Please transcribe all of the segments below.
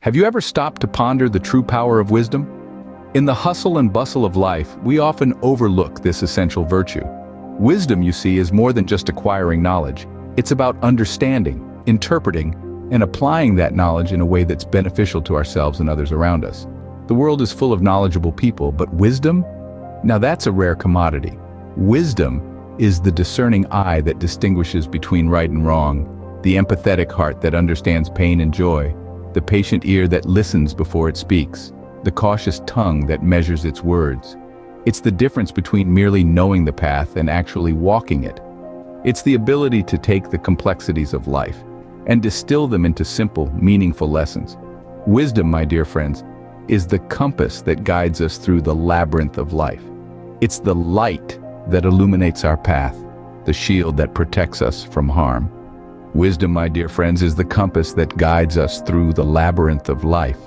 Have you ever stopped to ponder the true power of wisdom? In the hustle and bustle of life, we often overlook this essential virtue. Wisdom, you see, is more than just acquiring knowledge. It's about understanding, interpreting, and applying that knowledge in a way that's beneficial to ourselves and others around us. The world is full of knowledgeable people, but wisdom? Now that's a rare commodity. Wisdom is the discerning eye that distinguishes between right and wrong, the empathetic heart that understands pain and joy, the patient ear that listens before it speaks, the cautious tongue that measures its words. It's the difference between merely knowing the path and actually walking it. It's the ability to take the complexities of life and distill them into simple, meaningful lessons. Wisdom, my dear friends, is the compass that guides us through the labyrinth of life. It's the light that illuminates our path, the shield that protects us from harm. Wisdom, my dear friends, is the compass that guides us through the labyrinth of life.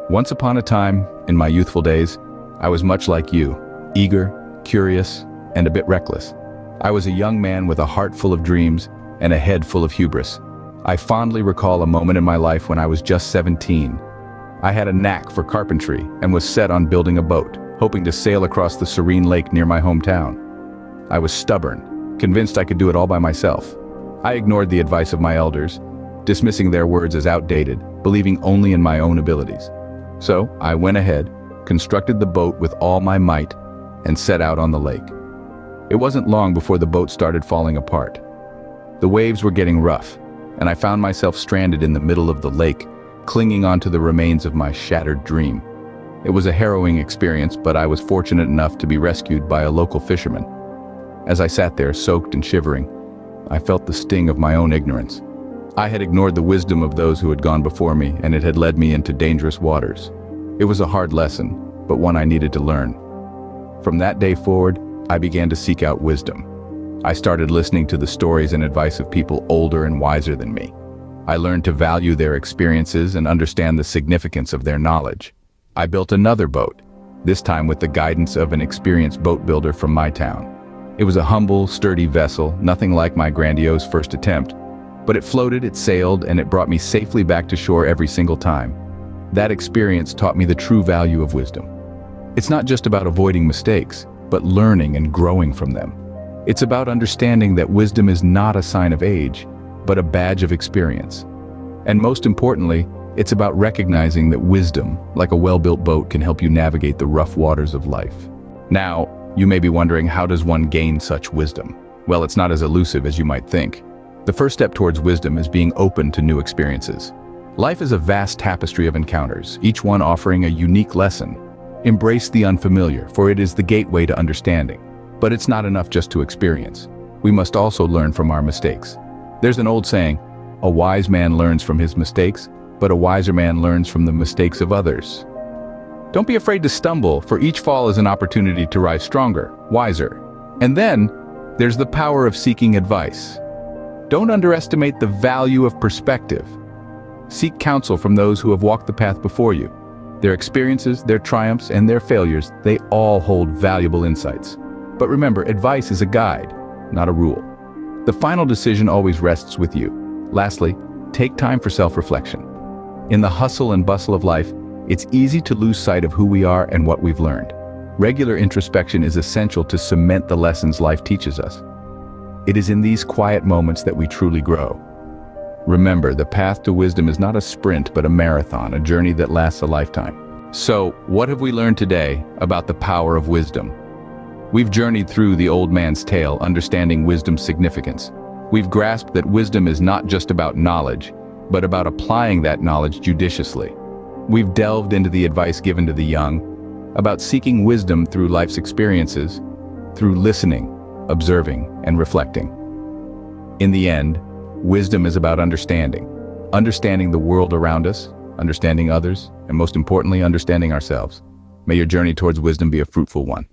Once upon a time, in my youthful days, I was much like you, eager, curious, and a bit reckless. I was a young man with a heart full of dreams and a head full of hubris. I fondly recall a moment in my life when I was just 17. I had a knack for carpentry and was set on building a boat, hoping to sail across the serene lake near my hometown. I was stubborn, convinced I could do it all by myself. I ignored the advice of my elders, dismissing their words as outdated, believing only in my own abilities. So I went ahead, constructed the boat with all my might, and set out on the lake. It wasn't long before the boat started falling apart. The waves were getting rough, and I found myself stranded in the middle of the lake, clinging onto the remains of my shattered dream. It was a harrowing experience, but I was fortunate enough to be rescued by a local fisherman. As I sat there, soaked and shivering, I felt the sting of my own ignorance. I had ignored the wisdom of those who had gone before me, and it had led me into dangerous waters. It was a hard lesson, but one I needed to learn. From that day forward, I began to seek out wisdom. I started listening to the stories and advice of people older and wiser than me. I learned to value their experiences and understand the significance of their knowledge. I built another boat, this time with the guidance of an experienced boat builder from my town. It was a humble, sturdy vessel, nothing like my grandiose first attempt, but it floated, it sailed, and it brought me safely back to shore every single time. That experience taught me the true value of wisdom. It's not just about avoiding mistakes, but learning and growing from them. It's about understanding that wisdom is not a sign of age, but a badge of experience. And most importantly, it's about recognizing that wisdom, like a well-built boat, can help you navigate the rough waters of life. Now, you may be wondering, how does one gain such wisdom? Well, it's not as elusive as you might think. The first step towards wisdom is being open to new experiences. Life is a vast tapestry of encounters, each one offering a unique lesson. Embrace the unfamiliar, for it is the gateway to understanding. But it's not enough just to experience. We must also learn from our mistakes. There's an old saying, a wise man learns from his mistakes, but a wiser man learns from the mistakes of others. Don't be afraid to stumble, for each fall is an opportunity to rise stronger, wiser. And then, there's the power of seeking advice. Don't underestimate the value of perspective. Seek counsel from those who have walked the path before you. Their experiences, their triumphs, and their failures, they all hold valuable insights. But remember, advice is a guide, not a rule. The final decision always rests with you. Lastly, take time for self-reflection. In the hustle and bustle of life, it's easy to lose sight of who we are and what we've learned. Regular introspection is essential to cement the lessons life teaches us. It is in these quiet moments that we truly grow. Remember, the path to wisdom is not a sprint, but a marathon, a journey that lasts a lifetime. So, what have we learned today about the power of wisdom? We've journeyed through the old man's tale, understanding wisdom's significance. We've grasped that wisdom is not just about knowledge, but about applying that knowledge judiciously. We've delved into the advice given to the young, about seeking wisdom through life's experiences, through listening, observing, and reflecting. In the end, wisdom is about understanding the world around us, understanding others, and most importantly, understanding ourselves. May your journey towards wisdom be a fruitful one.